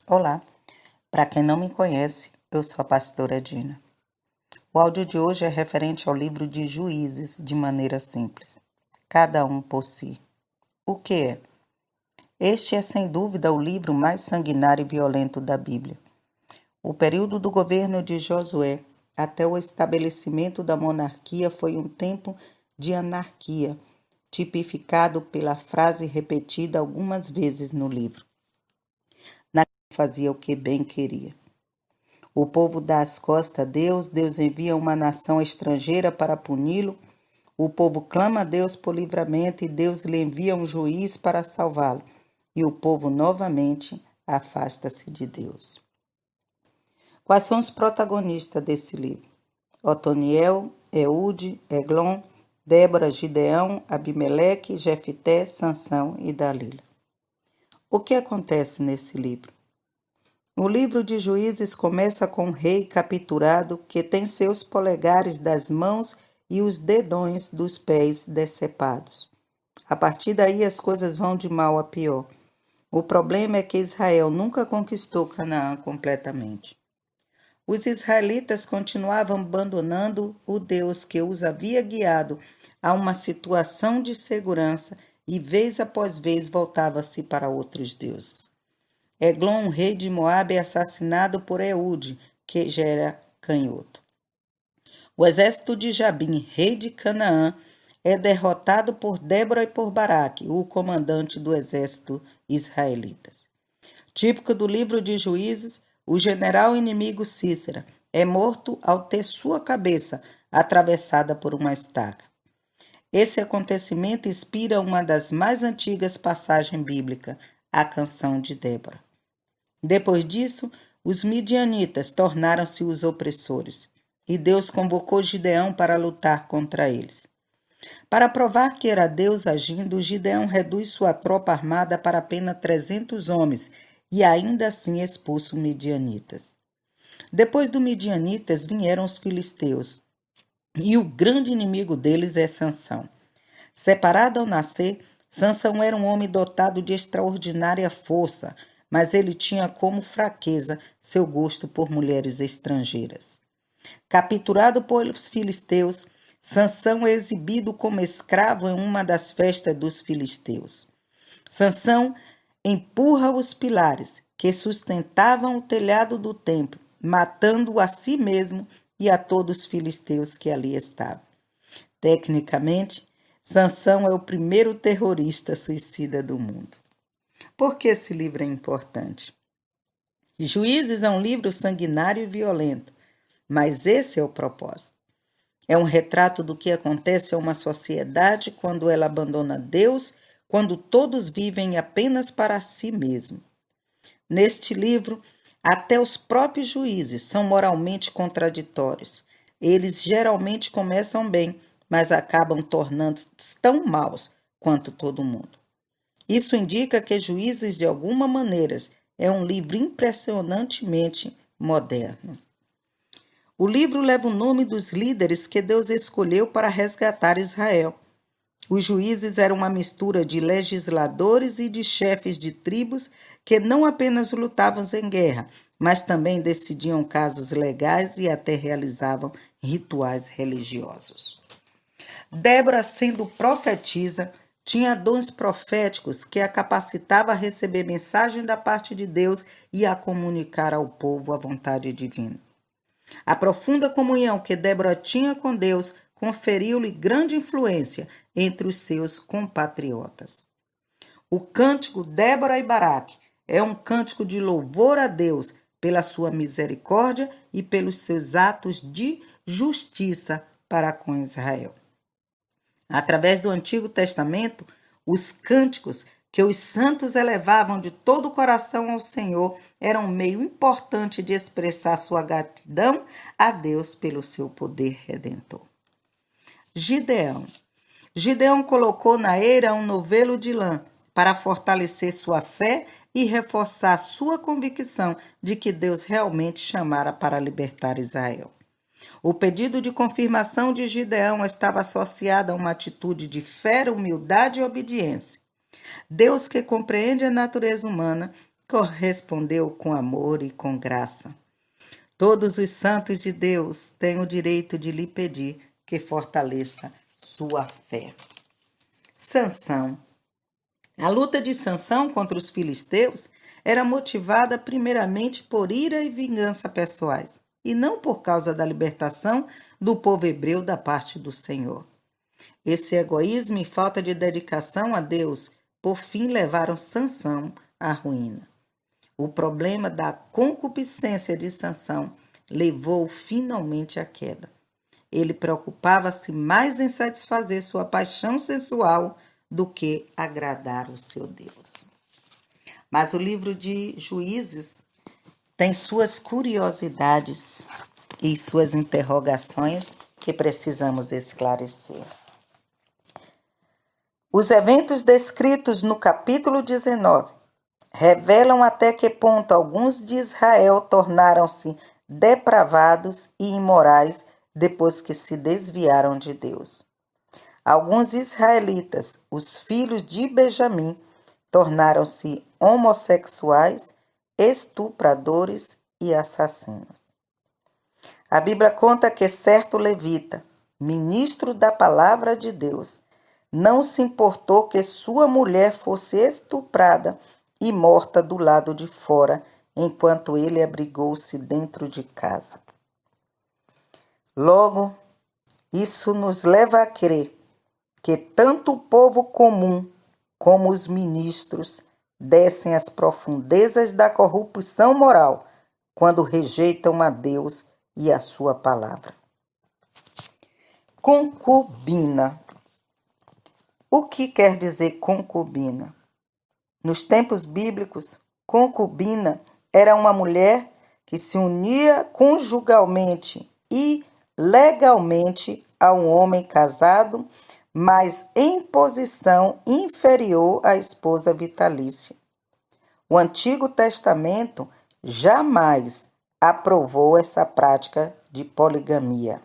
Olá, para quem não me conhece, eu sou a pastora Dina. O áudio de hoje é referente ao livro de Juízes de maneira simples. Cada um por si. O que é? Este é sem dúvida o livro mais sanguinário e violento da Bíblia. O período do governo de Josué até o estabelecimento da monarquia foi um tempo de anarquia, tipificado pela frase repetida algumas vezes no livro. Fazia o que bem queria. O povo dá as costas a Deus, Deus envia uma nação estrangeira para puni-lo. O povo clama a Deus por livramento e Deus lhe envia um juiz para salvá-lo. E o povo novamente afasta-se de Deus. Quais são os protagonistas desse livro? Otoniel, Eude, Eglon, Débora, Gideão, Abimeleque, Jefté, Sansão e Dalila. O que acontece nesse livro? O livro de Juízes começa com um rei capturado que tem seus polegares das mãos e os dedões dos pés decepados. A partir daí as coisas vão de mal a pior. O problema é que Israel nunca conquistou Canaã completamente. Os israelitas continuavam abandonando o Deus que os havia guiado a uma situação de segurança e vez após vez voltava-se para outros deuses. Eglon, rei de Moabe, é assassinado por Eude, que já era canhoto. O exército de Jabim, rei de Canaã, é derrotado por Débora e por Baraque, o comandante do exército israelita. Típico do livro de Juízes, o general inimigo Cícera é morto ao ter sua cabeça atravessada por uma estaca. Esse acontecimento inspira uma das mais antigas passagens bíblicas, a canção de Débora. Depois disso, os midianitas tornaram-se os opressores, e Deus convocou Gideão para lutar contra eles. Para provar que era Deus agindo, Gideão reduz sua tropa armada para apenas 300 homens e ainda assim expulsa os midianitas. Depois dos midianitas vieram os filisteus, e o grande inimigo deles é Sansão. Separado ao nascer, Sansão era um homem dotado de extraordinária força, mas ele tinha como fraqueza seu gosto por mulheres estrangeiras. Capturado pelos filisteus, Sansão é exibido como escravo em uma das festas dos filisteus. Sansão empurra os pilares que sustentavam o telhado do templo, matando a si mesmo e a todos os filisteus que ali estavam. Tecnicamente, Sansão é o primeiro terrorista suicida do mundo. Por que esse livro é importante? Juízes é um livro sanguinário e violento, mas esse é o propósito. É um retrato do que acontece a uma sociedade quando ela abandona Deus, quando todos vivem apenas para si mesmo. Neste livro, até os próprios juízes são moralmente contraditórios. Eles geralmente começam bem, mas acabam tornando-se tão maus quanto todo mundo. Isso indica que Juízes, de alguma maneira, é um livro impressionantemente moderno. O livro leva o nome dos líderes que Deus escolheu para resgatar Israel. Os juízes eram uma mistura de legisladores e de chefes de tribos que não apenas lutavam em guerra, mas também decidiam casos legais e até realizavam rituais religiosos. Débora, sendo profetisa, tinha dons proféticos que a capacitava a receber mensagem da parte de Deus e a comunicar ao povo a vontade divina. A profunda comunhão que Débora tinha com Deus conferiu-lhe grande influência entre os seus compatriotas. O cântico Débora e Baraque é um cântico de louvor a Deus pela sua misericórdia e pelos seus atos de justiça para com Israel. Através do Antigo Testamento, os cânticos que os santos elevavam de todo o coração ao Senhor eram um meio importante de expressar sua gratidão a Deus pelo seu poder redentor. Gideão. Gideão colocou na eira um novelo de lã para fortalecer sua fé e reforçar sua convicção de que Deus realmente chamara para libertar Israel. O pedido de confirmação de Gideão estava associado a uma atitude de fé, humildade e obediência. Deus, que compreende a natureza humana, correspondeu com amor e com graça. Todos os santos de Deus têm o direito de lhe pedir que fortaleça sua fé. Sansão. A luta de Sansão contra os filisteus era motivada primeiramente por ira e vingança pessoais, e não por causa da libertação do povo hebreu da parte do Senhor. Esse egoísmo e falta de dedicação a Deus, por fim, levaram Sansão à ruína. O problema da concupiscência de Sansão levou finalmente à queda. Ele preocupava-se mais em satisfazer sua paixão sensual do que agradar o seu Deus. Mas o livro de Juízes tem suas curiosidades e suas interrogações que precisamos esclarecer. Os eventos descritos no capítulo 19 revelam até que ponto alguns de Israel tornaram-se depravados e imorais depois que se desviaram de Deus. Alguns israelitas, os filhos de Benjamim, tornaram-se homossexuais, estupradores e assassinos. A Bíblia conta que certo levita, ministro da palavra de Deus, não se importou que sua mulher fosse estuprada e morta do lado de fora, enquanto ele abrigou-se dentro de casa. Logo, isso nos leva a crer que tanto o povo comum como os ministros descem às profundezas da corrupção moral quando rejeitam a Deus e a sua palavra. Concubina. O que quer dizer concubina? Nos tempos bíblicos, concubina era uma mulher que se unia conjugalmente e legalmente a um homem casado, mas em posição inferior à esposa vitalícia. O Antigo Testamento jamais aprovou essa prática de poligamia.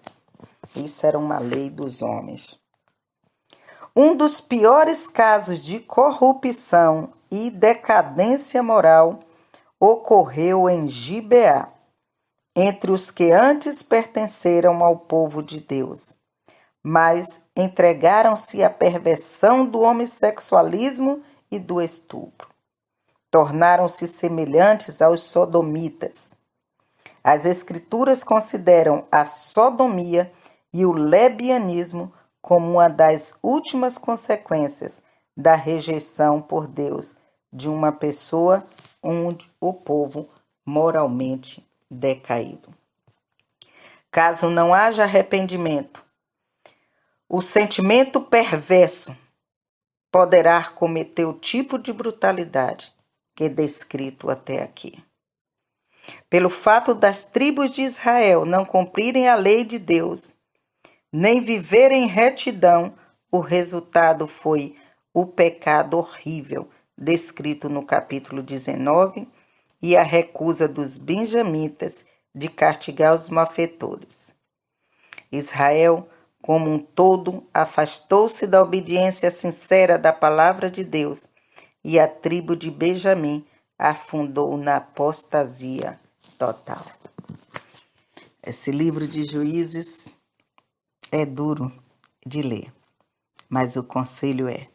Isso era uma lei dos homens. Um dos piores casos de corrupção e decadência moral ocorreu em Gibeá, entre os que antes pertenceram ao povo de Deus, mas entregaram-se à perversão do homossexualismo e do estupro. Tornaram-se semelhantes aos sodomitas. As Escrituras consideram a sodomia e o lesbianismo como uma das últimas consequências da rejeição por Deus de uma pessoa onde o povo moralmente decaído. Caso não haja arrependimento, o sentimento perverso poderá cometer o tipo de brutalidade que é descrito até aqui. Pelo fato das tribos de Israel não cumprirem a lei de Deus, nem viverem em retidão, o resultado foi o pecado horrível descrito no capítulo 19 e a recusa dos benjamitas de castigar os malfeitores. Israel, como um todo, afastou-se da obediência sincera da palavra de Deus e a tribo de Benjamim afundou na apostasia total. Esse livro de Juízes é duro de ler, mas o conselho é: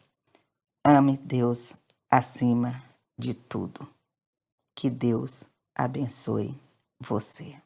ame Deus acima de tudo. Que Deus abençoe você.